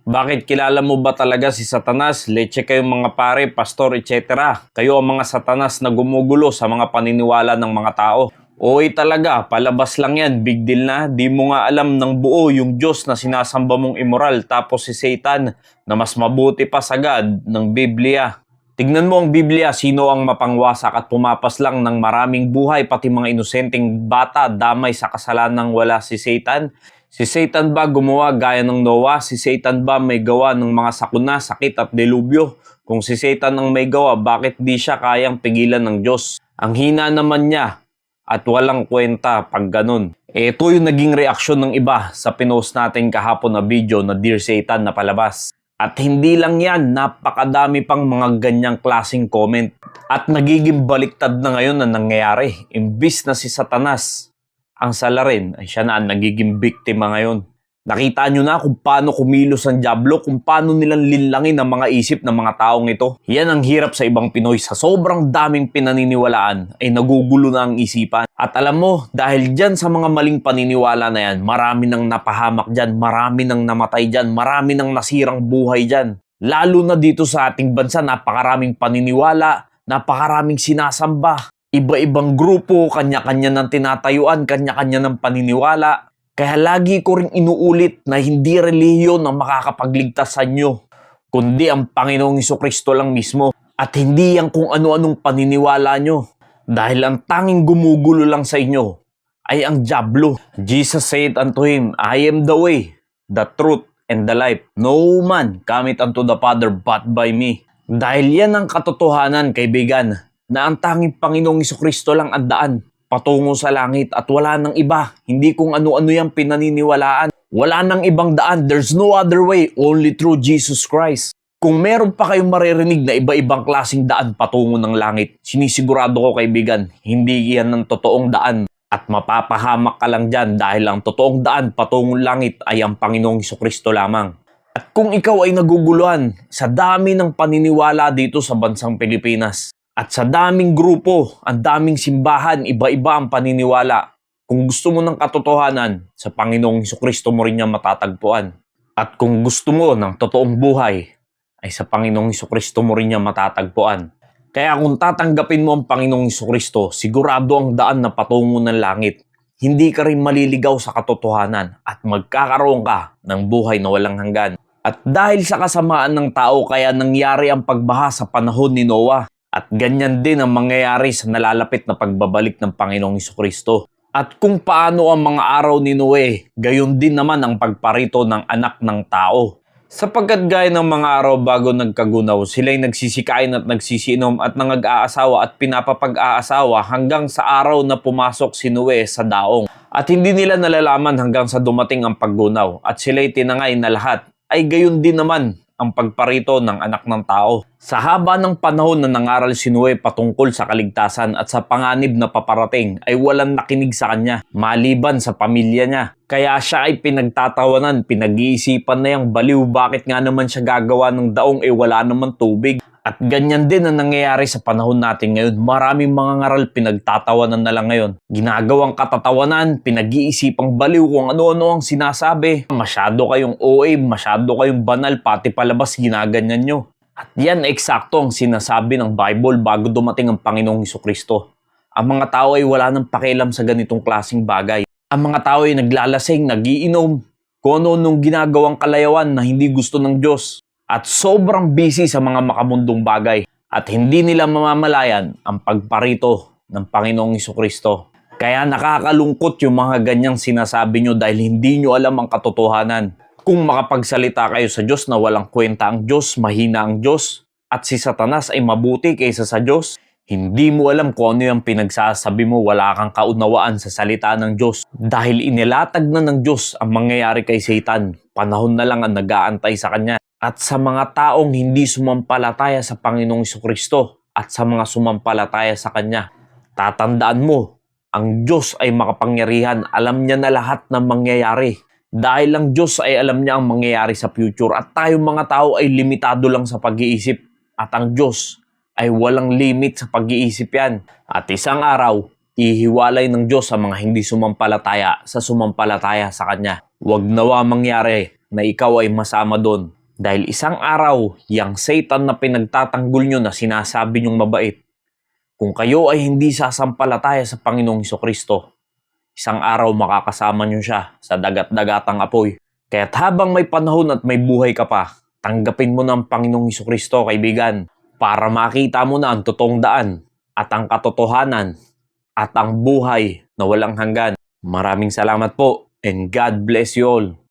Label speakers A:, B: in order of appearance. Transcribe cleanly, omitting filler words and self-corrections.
A: Bakit kilala mo ba talaga si Satanas? Leche kayong mga pare, pastor, etc. Kayo ang mga Satanas na gumugulo sa mga paniniwala ng mga tao. Oy talaga, palabas lang yan, big deal na. Di mo nga alam ng buo yung Diyos na sinasamba mong immoral tapos si Satan na mas mabuti pa sagad ng Biblia. Tignan mo ang Biblia, sino ang mapangwasak at pumapas lang ng maraming buhay pati mga inosenteng bata damay sa kasalanang wala si Satan? Si Satan ba gumawa gaya ng Noah? Si Satan ba may gawa ng mga sakuna, sakit at delubyo? Kung si Satan ang may gawa, bakit di siya kayang pigilan ng Diyos? Ang hina naman niya at walang kwenta pag ganun. Ito yung naging reaksyon ng iba sa pinost natin kahapon na video na Dear Satan na palabas. At hindi lang yan, napakadami pang mga ganyang klaseng comment. At nagiging baliktad na ngayon na nangyayari. Imbis na si Satanas ang salarin, ay siya na ang nagiging biktima ngayon. Nakita nyo na kung paano kumilos ang dyablo, kung paano nilang linlangin ang mga isip ng mga taong ito. Yan ang hirap sa ibang Pinoy. Sa sobrang daming pinaniniwalaan ay nagugulo na ang isipan. At alam mo, dahil dyan sa mga maling paniniwala na yan, marami nang napahamak dyan, marami nang namatay dyan, marami nang nasirang buhay dyan. Lalo na dito sa ating bansa, napakaraming paniniwala, napakaraming sinasamba. Iba-ibang grupo, kanya-kanya ng tinatayuan, kanya-kanya ng paniniwala. Kaya lagi ko ring inuulit na hindi relihiyon ang makakapagligtas sa inyo, kundi ang Panginoong Jesucristo lang mismo. At hindi yan kung ano-anong paniniwala nyo. Dahil ang tanging gumugulo lang sa inyo ay ang dyablo. Jesus said unto him, I am the way, the truth, and the life. No man cometh unto the Father but by me. Dahil yan ang katotohanan, kaibigan, na ang tanging Panginoong Jesucristo lang ang daan patungo sa langit at wala nang iba. Hindi kung ano-ano yung pinaniniwalaan. Wala nang ibang daan. There's no other way, only through Jesus Christ. Kung meron pa kayong maririnig na iba-ibang klaseng daan patungo ng langit, sinisigurado ko kaibigan, hindi yan ang totoong daan. At mapapahamak ka lang dyan dahil ang totoong daan patungong langit ay ang Panginoong Jesucristo lamang. At kung ikaw ay naguguluhan sa dami ng paniniwala dito sa bansang Pilipinas, at sa daming grupo, ang daming simbahan, iba-iba ang paniniwala. Kung gusto mo ng katotohanan, sa Panginoong Jesucristo mo rin niya matatagpuan. At kung gusto mo ng totoong buhay, ay sa Panginoong Jesucristo mo rin niya matatagpuan. Kaya kung tatanggapin mo ang Panginoong Jesucristo, sigurado ang daan na patungo ng langit. Hindi ka rin maliligaw sa katotohanan at magkakaroon ka ng buhay na walang hanggan. At dahil sa kasamaan ng tao, kaya nangyari ang pagbaha sa panahon ni Noah. At ganyan din ang mangyayari sa nalalapit na pagbabalik ng Panginoong Jesucristo. At kung paano ang mga araw ni Noe, gayon din naman ang pagparito ng anak ng tao. Sapagkat gaya ng mga araw bago nagkagunaw, sila'y nagsisikain at nagsisinom at nangag-aasawa at pinapapag-aasawa hanggang sa araw na pumasok si Noe sa daong. At hindi nila nalalaman hanggang sa dumating ang paggunaw at sila'y tinangay na lahat, ay gayon din naman ang pagparito ng anak ng tao. Sa haba ng panahon na nangaral si Noe patungkol sa kaligtasan at sa panganib na paparating ay walang nakinig sa kanya, maliban sa pamilya niya. Kaya siya ay pinagtatawanan, pinag-iisipan na yung baliw bakit nga naman siya gagawa ng daong wala naman tubig. At ganyan din ang nangyayari sa panahon natin ngayon. Maraming mga ngaral pinagtatawanan na lang ngayon. Ginagawang katatawanan, pinag-iisipang baliw kung ano-ano ang sinasabi. Masyado kayong OA, masyado kayong banal, pati palabas ginaganyan nyo. At yan eksakto ang sinasabi ng Bible bago dumating ang Panginoong Jesucristo. Ang mga tao ay wala nang pakialam sa ganitong klaseng bagay. Ang mga tao ay naglalasing, nagiinom, kung ano-anong ginagawang kalayawan na hindi gusto ng Diyos. At sobrang busy sa mga makamundong bagay at hindi nila mamamalayan ang pagparito ng Panginoong Jesucristo. Kaya nakakalungkot yung mga ganyang sinasabi nyo dahil hindi nyo alam ang katotohanan. Kung makapagsalita kayo sa Diyos na walang kwenta ang Diyos, mahina ang Diyos, at si Satanas ay mabuti kaysa sa Diyos, hindi mo alam kung ano yung pinagsasabi mo, wala kang kaunawaan sa salita ng Diyos. Dahil inilatag na ng Diyos ang mangyayari kay Satan, panahon na lang ang nag-aantay sa kanya. At sa mga taong hindi sumampalataya sa Panginoong Jesucristo at sa mga sumampalataya sa Kanya, tatandaan mo, ang Diyos ay makapangyarihan. Alam niya na lahat ng mangyayari. Dahil ang Diyos ay alam niya ang mangyayari sa future at tayong mga tao ay limitado lang sa pag-iisip. At ang Diyos ay walang limit sa pag-iisip yan. At isang araw, ihiwalay ng Diyos ang mga hindi sumampalataya sa sumampalataya sa Kanya. Huwag nawa mangyari na ikaw ay masama doon. Dahil isang araw, yang Satan na pinagtatanggol nyo na sinasabi nyong mabait, kung kayo ay hindi sasampalataya sa Panginoong Hesukristo, isang araw makakasama nyo siya sa dagat-dagatang apoy. Kaya't habang may panahon at may buhay ka pa, tanggapin mo ng Panginoong Hesukristo, kaibigan, para makita mo na ang totoong daan at ang katotohanan at ang buhay na walang hanggan. Maraming salamat po and God bless you all.